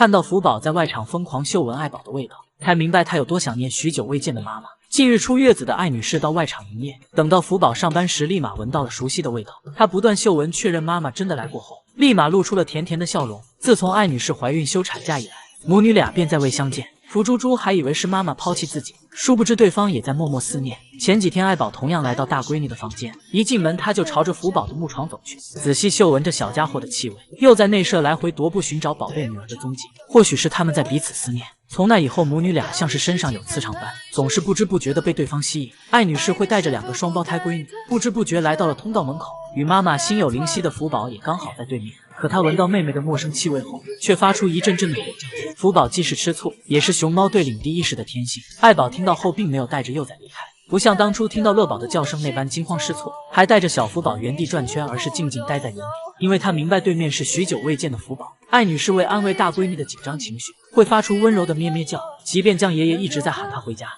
看到福宝在外场疯狂嗅闻爱宝的味道，才明白他有多想念许久未见的妈妈。近日出月子的艾女士到外场营业，等到福宝上班时，立马闻到了熟悉的味道。她不断嗅闻，确认妈妈真的来过后，立马露出了甜甜的笑容。自从艾女士怀孕休产假以来，母女俩便再未相见。福猪猪还以为是妈妈抛弃自己，殊不知对方也在默默思念。前几天爱宝同样来到大闺女的房间，一进门她就朝着福宝的木床走去，仔细嗅闻着小家伙的气味，又在内舍来回踱步寻找宝贝女儿的踪迹。或许是他们在彼此思念。从那以后，母女俩像是身上有磁场般，总是不知不觉地被对方吸引。艾女士会带着2个双胞胎闺女，不知不觉来到了通道门口，与妈妈心有灵犀的福宝也刚好在对面。可他闻到妹妹的陌生气味后，却发出一阵阵的吼叫。福宝既是吃醋，也是熊猫对领地意识的天性。爱宝听到后，并没有带着幼崽离开，不像当初听到乐宝的叫声那般惊慌失措，还带着小福宝原地转圈，而是静静待在原地。因为他明白对面是许久未见的福宝，艾女士为安慰大闺女的紧张情绪，会发出温柔的咩咩叫，即便江爷爷一直在喊她回家。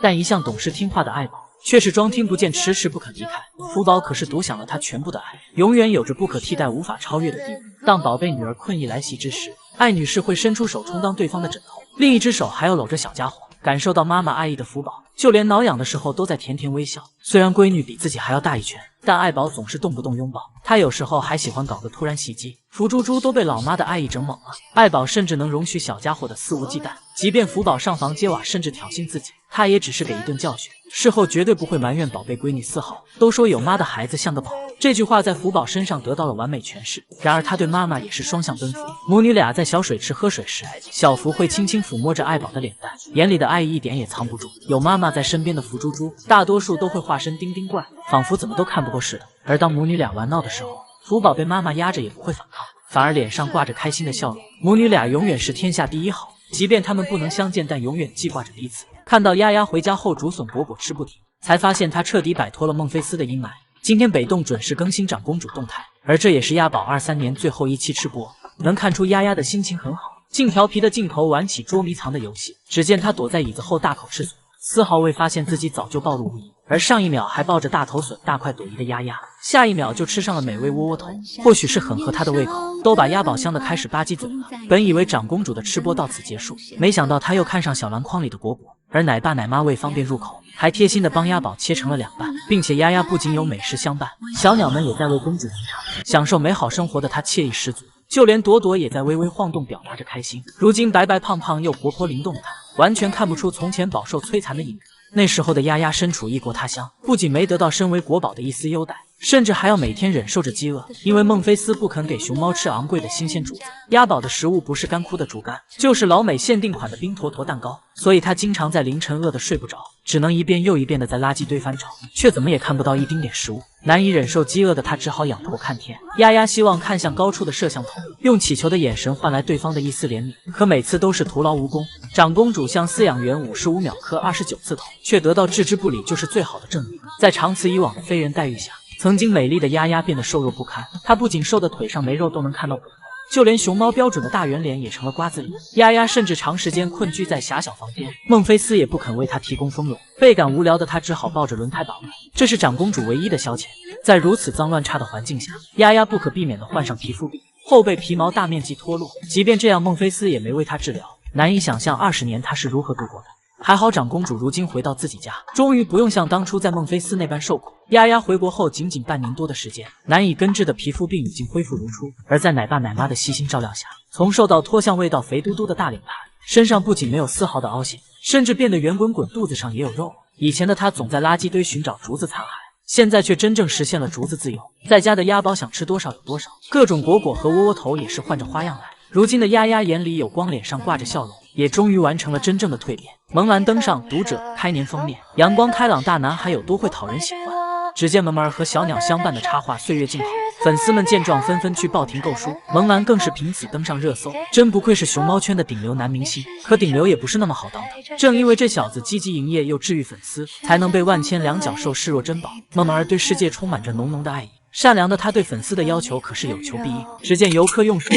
但一向懂事听话的爱宝却是装听不见，迟迟不肯离开。福宝可是独享了他全部的爱，永远有着不可替代、无法超越的地位。当宝贝女儿困意来袭之时，艾女士会伸出手充当对方的枕头，另一只手还要搂着小家伙。感受到妈妈爱意的福宝，就连挠痒的时候都在甜甜微笑。虽然闺女比自己还要大一圈，但爱宝总是动不动拥抱，她有时候还喜欢搞个突然袭击。福猪猪都被老妈的爱意整懵了，爱宝甚至能容许小家伙的肆无忌惮，即便福宝上房揭瓦，甚至挑衅自己，她也只是给一顿教训，事后绝对不会埋怨宝贝闺女丝毫。都说有妈的孩子像个宝，这句话在福宝身上得到了完美诠释。然而他对妈妈也是双向奔赴。母女俩在小水池喝水时，小福会轻轻抚摸着爱宝的脸蛋，眼里的爱意一点也藏不住。有妈妈在身边的福猪猪，大多数都会化身丁丁怪，仿佛怎么都看不过似的。而当母女俩玩闹的时候，福宝被妈妈压着也不会反抗，反而脸上挂着开心的笑容。母女俩永远是天下第一好，即便他们不能相见，但永远记挂着彼此。看到丫丫回家后竹笋果果吃不停，才发现她彻底摆脱了孟菲斯的阴霾。今天北动准时更新长公主动态，而这也是鸭宝23年最后一期吃播，能看出丫丫的心情很好，竟调皮的镜头玩起捉迷藏的游戏。只见她躲在椅子后大口吃笋，丝毫未发现自己早就暴露无遗，而上一秒还抱着大头笋大快朵颐的丫丫，下一秒就吃上了美味窝窝头。或许是很合她的胃口，都把鸭宝香的开始吧唧嘴了。本以为长公主的吃播到此结束，没想到她又看上小篮筐里的果果，而奶爸奶妈为方便入口，还贴心的帮鸭宝切成了2半，并且丫丫不仅有美食相伴，小鸟们也在为公主鸣唱，享受美好生活的她惬意十足。就连朵朵也在微微晃动，表达着开心。如今白白胖胖又活泼灵动的她，完全看不出从前饱受摧残的影子。那时候的丫丫身处异国他乡，不仅没得到身为国宝的一丝优待，甚至还要每天忍受着饥饿，因为孟菲斯不肯给熊猫吃昂贵的新鲜竹子。鸭宝的食物不是干枯的竹竿，就是老美限定款的冰坨坨蛋糕，所以他经常在凌晨饿得睡不着，只能一遍又一遍的在垃圾堆翻找，却怎么也看不到一丁点食物。难以忍受饥饿的他只好仰头看天。丫丫希望看向高处的摄像头，用乞求的眼神换来对方的一丝怜悯，可每次都是徒劳无功。长公主向饲养员55秒磕29次头，却得到置之不理就是最好的证明。在长此以往的非人待遇下，曾经美丽的丫丫变得瘦弱不堪，她不仅瘦的腿上没肉都能看到骨头，就连熊猫标准的大圆脸也成了瓜子脸。丫丫甚至长时间困居在狭小房间，孟菲斯也不肯为她提供丰容，倍感无聊的她只好抱着轮胎宝宝，这是长公主唯一的消遣。在如此脏乱差的环境下，丫丫不可避免地患上皮肤病，后背皮毛大面积脱落，即便这样，孟菲斯也没为她治疗。难以想象20年她是如何度过的。还好长公主如今回到自己家，终于不用像当初在孟菲斯那般受苦。丫丫回国后仅仅半年多的时间，难以根治的皮肤病已经恢复如初，而在奶爸奶妈的细心照料下，从瘦到脱相味道肥嘟嘟的大脸盘，身上不仅没有丝毫的凹陷，甚至变得圆滚滚，肚子上也有肉。以前的她总在垃圾堆寻找竹子残骸，现在却真正实现了竹子自由。在家的鸭宝想吃多少有多少，各种果果和窝窝头也是换着花样来。如今的丫丫眼里有光，脸上挂着笑容，也终于完成了真正的蜕变。萌兰登上读者开年封面，阳光开朗大男孩有多会讨人喜欢？只见萌儿和小鸟相伴的插画岁月静好，粉丝们见状纷纷去报亭购书，萌兰更是凭此登上热搜。真不愧是熊猫圈的顶流男明星，可顶流也不是那么好当的。正因为这小子积极营业又治愈粉丝，才能被万千两脚兽视若珍宝。萌儿对世界充满着浓浓的爱意，善良的他对粉丝的要求可是有求必应。只见游客用手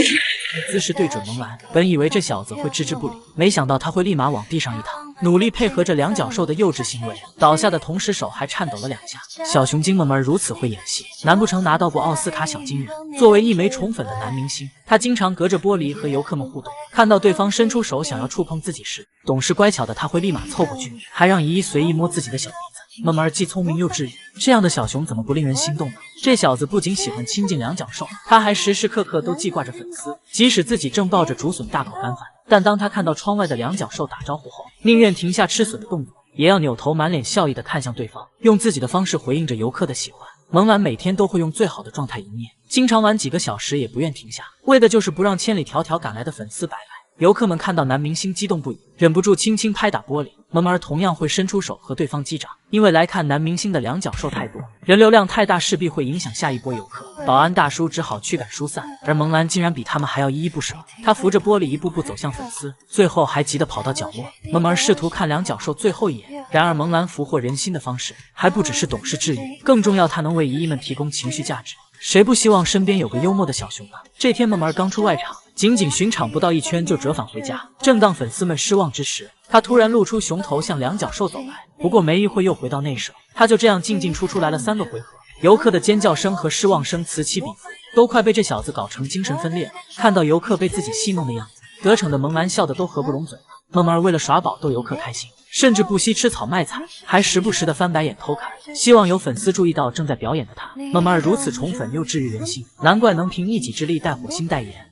姿势对准萌兰，本以为这小子会置之不理，没想到他会立马往地上一躺，努力配合着两脚兽的幼稚行为，倒下的同时手还颤抖了2下。小熊精萌萌如此会演戏，难不成拿到过奥斯卡小金人？作为一枚宠粉的男明星，他经常隔着玻璃和游客们互动，看到对方伸出手想要触碰自己时，懂事乖巧的他会立马凑过去，还让姨姨随意摸自己的小鼻子。萌萌儿既聪明又治愈，这样的小熊怎么不令人心动呢？这小子不仅喜欢亲近两脚兽，他还时时刻刻都记挂着粉丝。即使自己正抱着竹笋大口干饭，但当他看到窗外的两脚兽打招呼后，宁愿停下吃笋的动作，也要扭头满脸笑意地看向对方，用自己的方式回应着游客的喜欢。萌完每天都会用最好的状态营业，经常玩几个小时也不愿停下，为的就是不让千里迢迢赶来的粉丝白来。游客们看到男明星激动不已，忍不住轻轻拍打玻璃。萌萌儿同样会伸出手和对方击掌，因为来看男明星的两脚兽太多，人流量太大，势必会影响下一波游客。保安大叔只好驱赶疏散，而萌兰竟然比他们还要依依不舍。他扶着玻璃一步步走向粉丝，最后还急得跑到角落。萌萌儿试图看两脚兽最后一眼，然而萌兰俘获人心的方式还不只是懂事治愈，更重要，他能为姨姨们提供情绪价值。谁不希望身边有个幽默的小熊呢？这天萌萌儿刚出外场，仅仅巡场不到1圈就折返回家。正当粉丝们失望之时，他突然露出熊头向两脚兽走来，不过没一会又回到内舍。他就这样进进出出来了3个回合，游客的尖叫声和失望声此起彼伏，都快被这小子搞成精神分裂了。看到游客被自己戏弄的样子，得逞的萌兰笑得都合不拢嘴了。萌萌儿为了耍宝逗游客开心，甚至不惜吃草卖菜，还时不时的翻白眼偷看，希望有粉丝注意到正在表演的他。萌萌儿如此宠粉又治愈人心，难怪能凭一己之力带火星代言。